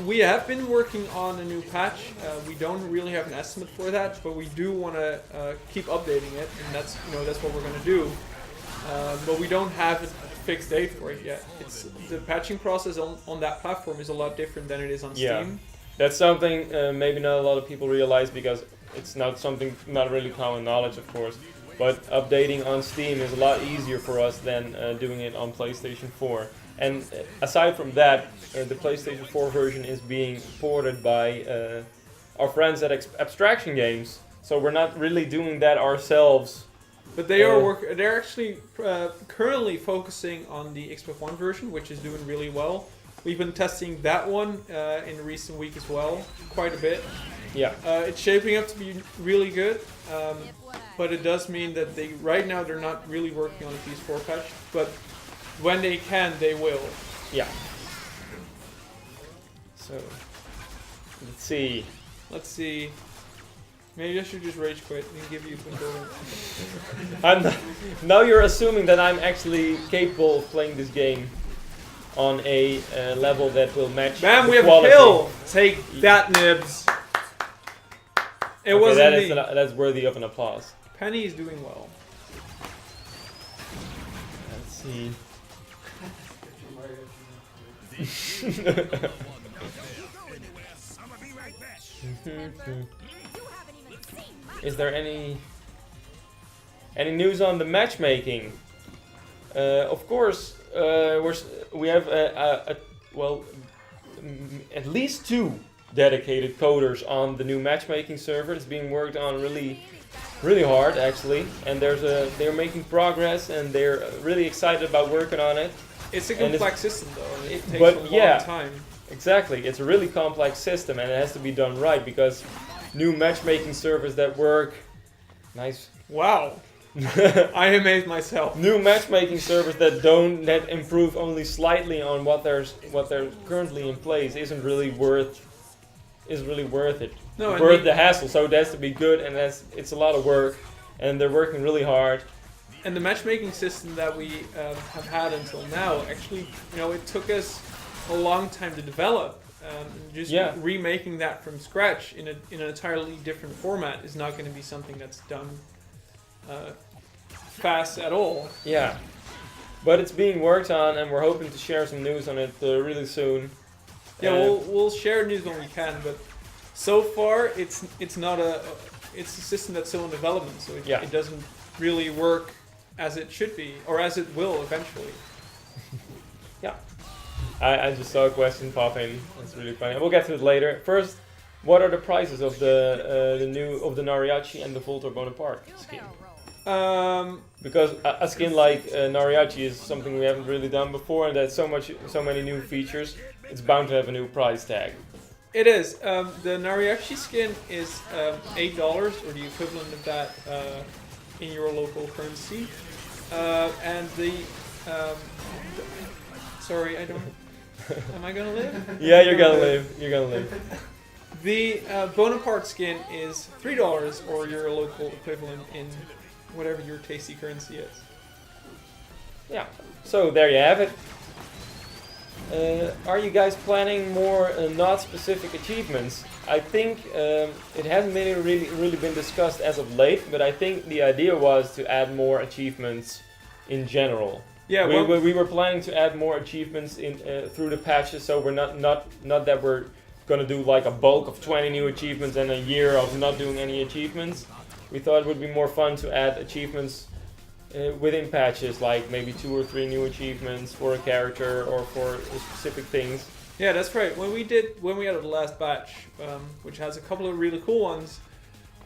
We have been working on a new patch. We don't really have an estimate for that, but we do want to keep updating it, and that's what we're going to do. But we don't have a fixed date for it yet. The patching process on that platform is a lot different than it is on Steam. That's something maybe not a lot of people realize, because it's not really common knowledge, of course. But updating on Steam is a lot easier for us than doing it on PlayStation 4. And aside from that, the PlayStation 4 version is being ported by our friends at Abstraction Games. So we're not really doing that ourselves. But they're actually currently focusing on the Xbox One version, which is doing really well. We've been testing that one in the recent week as well, quite a bit. Yeah. It's shaping up to be really good, but it does mean that right now they're not really working on a PS4 patch, but when they can, they will. Yeah. So, let's see. Maybe I should just rage quit and give you control. Now you're assuming that I'm actually capable of playing this game on a level that will match Man, the we have quality. a kill! Take that, Nibs! It wasn't me. That's worthy of an applause. Penny is doing well. Let's see. Is there any news on the matchmaking? Of course, we have at least 2 dedicated coders on the new matchmaking server. It's being worked on really hard, actually, and they're making progress, and they're really excited about working on it. It's a complex system, though. It takes a long time. Exactly, it's a really complex system, and it has to be done right, because new matchmaking servers that work. Nice. Wow. I amazed myself. New matchmaking servers that improve only slightly on what there's currently in place isn't really worth it. No, worth the hassle. So it has to be good, and it's a lot of work, and they're working really hard. And the matchmaking system that we have had until now, actually, it took us a long time to develop. Remaking that from scratch in an entirely different format is not going to be something that's done fast at all. Yeah, but it's being worked on, and we're hoping to share some news on it really soon. Yeah, we'll share news when we can, but so far it's a system that's still in development, so it doesn't really work as it should be, or as it will eventually. I just saw a question pop in. It's really funny. We'll get to it later. First, what are the prices of the Gnariachi and the Voltar Bonaparte Do a skin? barrel roll. Because a skin like Gnariachi is something we haven't really done before, and there's so many new features. It's bound to have a new price tag. It is. The Gnariachi skin is $8, or the equivalent of that in your local currency. And the sorry, I don't. Am I gonna live? Yeah, you're gonna live. You're gonna live. The Bonaparte skin is $3, or your local equivalent in whatever your tasty currency is. Yeah. So there you have it. Are you guys planning more not specific achievements? I think it hasn't really been discussed as of late, but I think the idea was to add more achievements in general. Yeah, we were planning to add more achievements in through the patches, so we're not that we're gonna do like a bulk of 20 new achievements and a year of not doing any achievements. We thought it would be more fun to add achievements within patches, like maybe 2 or 3 new achievements for a character or for specific things. Yeah, that's right. When we had the last batch, which has a couple of really cool ones,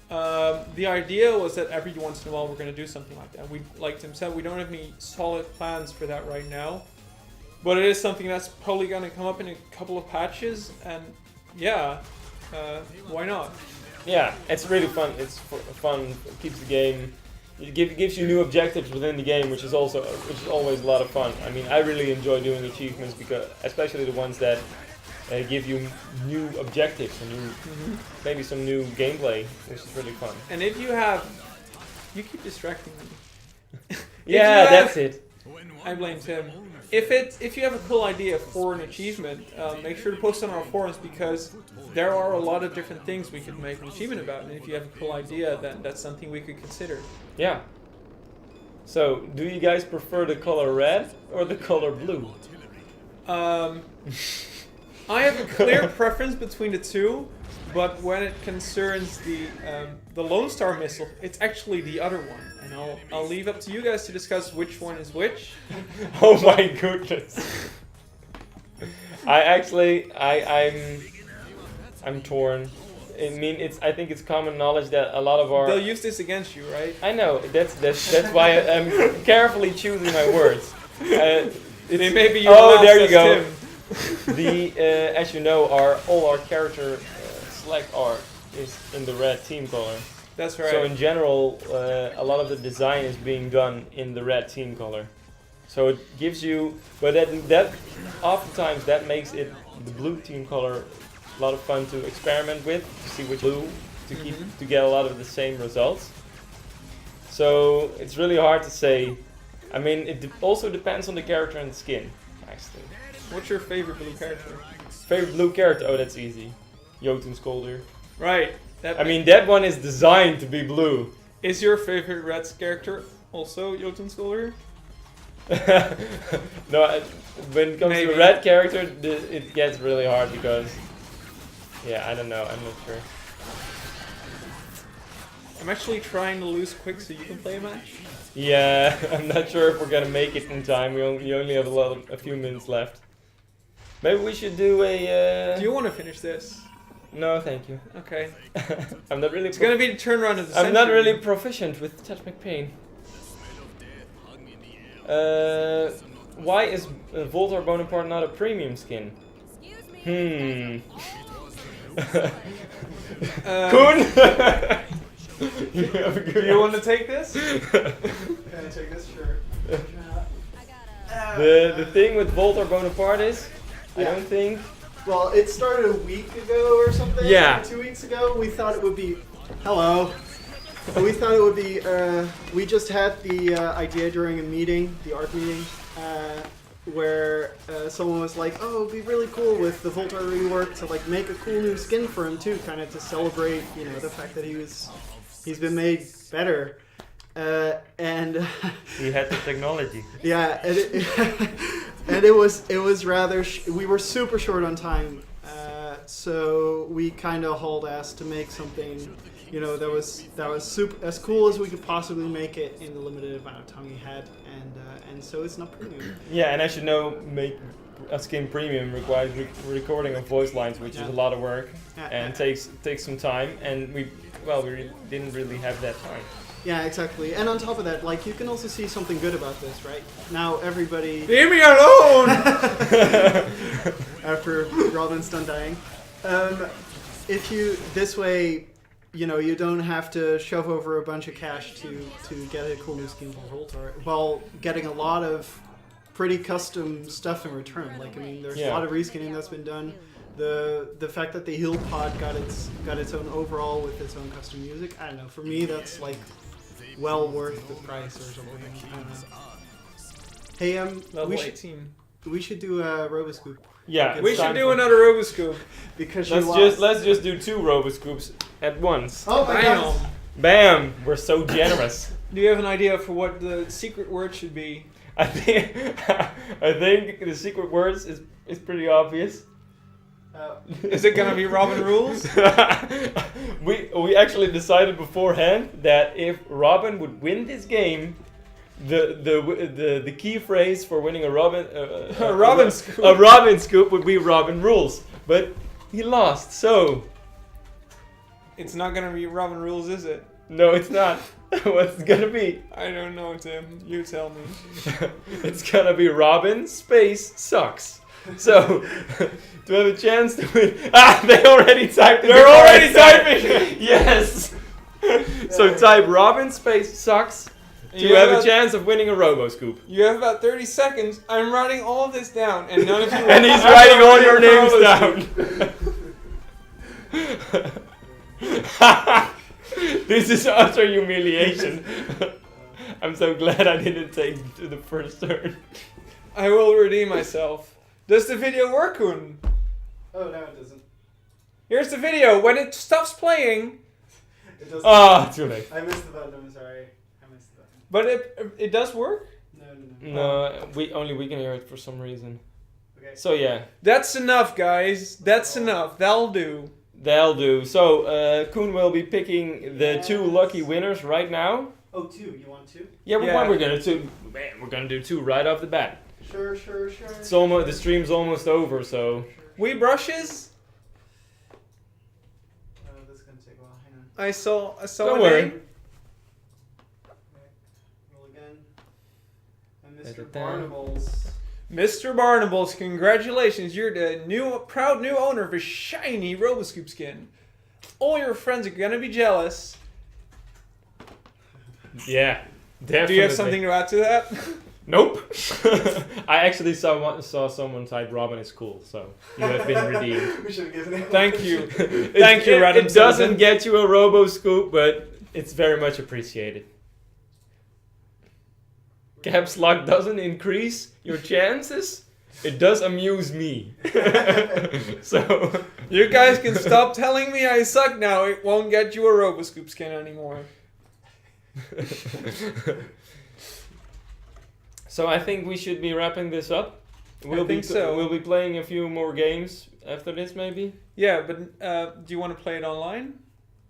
the idea was that every once in a while we're going to do something like that. We, like Tim said, we don't have any solid plans for that right now, but it is something that's probably going to come up in a couple of patches, and yeah, why not? Yeah, it's really fun. It's fun. It keeps the game. It gives you new objectives within the game, which is always a lot of fun. I mean, I really enjoy doing achievements because, especially the ones that give you new objectives and maybe some new gameplay, which is really fun. And if you keep distracting me. Yeah, that's it. I blame Tim. If you have a cool idea for an achievement, make sure to post on our forums, because there are a lot of different things we could make an achievement about. And if you have a cool idea, then that's something we could consider. Yeah. So, do you guys prefer the color red or the color blue? I have a clear preference between the two, but when it concerns the Lone Star missile, it's actually the other one, and I'll leave up to you guys to discuss which one is which. Oh my goodness! I'm torn. I mean, I think it's common knowledge that a lot of our They'll use this against you, right? I know that's why I'm carefully choosing my words. They may be there you go. Tim. As you know, all our character select art is in the red team color. That's right. So in general, a lot of the design is being done in the red team color. So it gives you, but that oftentimes that makes it the blue team color a lot of fun to experiment with, to see which blue to get a lot of the same results. So it's really hard to say. I mean, it also depends on the character and the skin, actually. What's your favorite blue character? Favorite blue character? Oh, that's easy. Jotun Skolder. Right. I mean, that one is designed to be blue. Is your favorite red character also Jotun Skolder? No, when it comes to a red character, it gets really hard because, yeah, I don't know. I'm not sure. I'm actually trying to lose quick so you can play a match. Yeah, I'm not sure if we're gonna make it in time. We only have a few minutes left. Maybe we should do a. Do you want to finish this? No, thank you. Okay. I'm not really. It's gonna be the turnaround of the century. I'm not really proficient with Touch McPain. Why is Voltar Bonaparte not a premium skin? Excuse me. Koen. Do you want to take this? Can I take this? Sure. The thing with Voltar Bonaparte is, I Yeah. don't think. Well, it started a week ago or something. Yeah. 2 weeks ago. We thought it would be. Hello. We thought it would be. We just had the idea during a meeting, the art meeting, where someone was like, "Oh, it'd be really cool with the Voltar rework to like make a cool new skin for him too, kind of to celebrate, you know, the fact that he's been made better." And We had the technology. yeah, and it was rather. We were super short on time So we kind of hauled ass to make something, that was super as cool as we could possibly make it in the limited amount of time we had, and so it's not premium. Yeah, and as you know, make a skin premium requires recording of voice lines, which is a lot of work and takes some time, and we didn't really have that time. Yeah, exactly. And on top of that, like, you can also see something good about this, right? Now everybody... Leave me alone! After Robin's done dying. If you... This way, you don't have to shove over a bunch of cash to get a cool new skin for Voltar, while getting a lot of pretty custom stuff in return. Like, I mean, there's a lot of reskinning that's been done. The fact that the heal pod got its own overall with its own custom music, I don't know. For me, that's like well worth the price or something. I don't know. Hey, Level 18. we should do a Roboscoop. Yeah, We should do another Roboscoop. Because let's just do 2 Roboscoops at once. Oh my god! Bam! We're so generous. Do you have an idea for what the secret word should be? I think the secret words is pretty obvious. Is it gonna be Robin rules? we actually decided beforehand that if Robin would win this game, the key phrase for winning a Robin Scoop. a Robin scoop would be Robin rules. But he lost, so It's not gonna be Robin rules, is it? no, it's not. What's it gonna be? I don't know, Tim. You tell me. It's gonna be Robin space sucks. So, to have a chance to win... they already typed it. They're already typing! Yes! So type Robin space sucks to have a chance of winning a Roboscoop. You have about 30 seconds. I'm writing all of this down, and none of you... And he's writing all your names down. This is utter humiliation. I'm so glad I didn't take to the first turn. I will redeem myself. Does the video work, Koen? Oh no, it doesn't. Here's the video. When it stops playing... It doesn't. Ah, too late. I missed the button. I'm sorry. I missed the button. But it does work? No. No, we can hear it for some reason. Okay. So yeah, That's enough, guys. That's enough. That'll do. that'll do. So Koen will be picking the 2 lucky winners right now. Oh, 2. You want 2? Yeah, Yeah. we're gonna do 2 right off the bat. Sure. It's almost, the stream's almost over, so We brushes? This is gonna take a while. Hang on. I saw Don't a worry. name. Roll again. And Mr. Da-da-da. Barnables. Mr. Barnables, congratulations. You're the proud new owner of a shiny Roboscoop skin. All your friends are gonna be jealous. yeah, definitely. Do you have something to add to that? Nope. I actually saw someone type Robin is cool, so you have been redeemed. We should have given it. Thank you. Thank you, random It doesn't citizen. get you a Roboscoop, but it's very much appreciated. Caps lock doesn't increase your chances. It does amuse me. So You guys can stop telling me I suck now. It won't get you a Roboscoop skin anymore. So I think we should be wrapping this up. We'll think so. We'll be playing a few more games after this, maybe. Yeah, but do you want to play it online?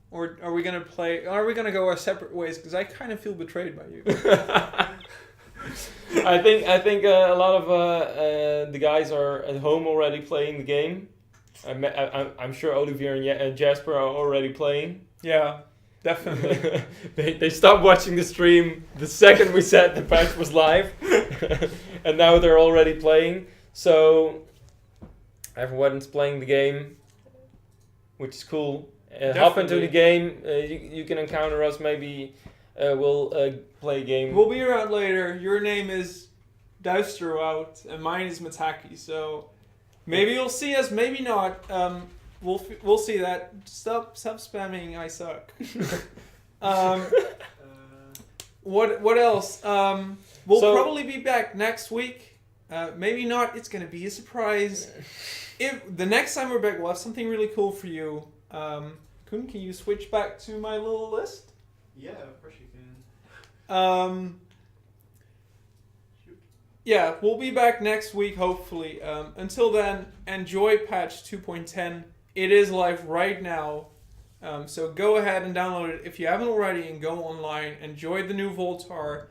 Or are we gonna go our separate ways? Because I kind of feel betrayed by you. I think a lot of the guys are at home already playing the game. I'm sure Olivier and Jasper are already playing. Yeah, definitely. They stopped watching the stream the second we said the patch was live, and now they're already playing. So everyone's playing the game, which is cool. Hop into the game. You can encounter us. Maybe we'll play a game. We'll be around later. Your name is Duisterout, and mine is Mataki. So maybe you'll see us. Maybe not. We'll see that. Stop spamming. I suck. What else? We'll probably be back next week. Maybe not. It's gonna be a surprise. If the next time we're back, we'll have something really cool for you. Koen, can you switch back to my little list? Yeah, of course you can. Yeah, we'll be back next week, hopefully. Until then, enjoy patch 2.10. It is live right now. So go ahead and download it if you haven't already and go online. Enjoy the new Voltar.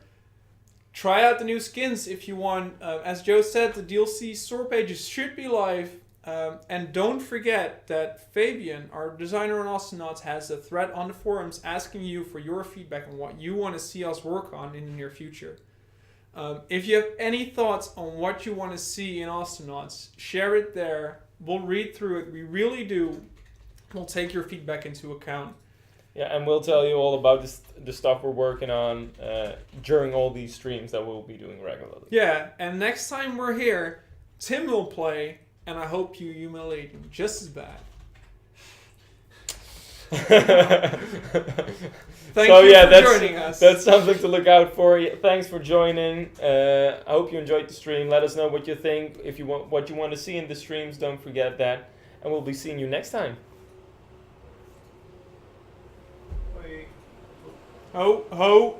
Try out the new skins if you want. As Joe said, the DLC store pages should be live. And don't forget that Fabian, our designer on Awesomenauts, has a thread on the forums asking you for your feedback on what you want to see us work on in the near future. If you have any thoughts on what you want to see in Awesomenauts, share it there. We'll read through it. We really do. We'll take your feedback into account. Yeah, and we'll tell you all about the stuff we're working on during all these streams that we'll be doing regularly. Yeah, and next time we're here, Tim will play, and I hope you humiliate him just as bad. Thank you for joining us. That's something to look out for. Thanks for joining. I hope you enjoyed the stream. Let us know what you think. If you want what you want to see in the streams, don't forget that. And we'll be seeing you next time. Ho, ho.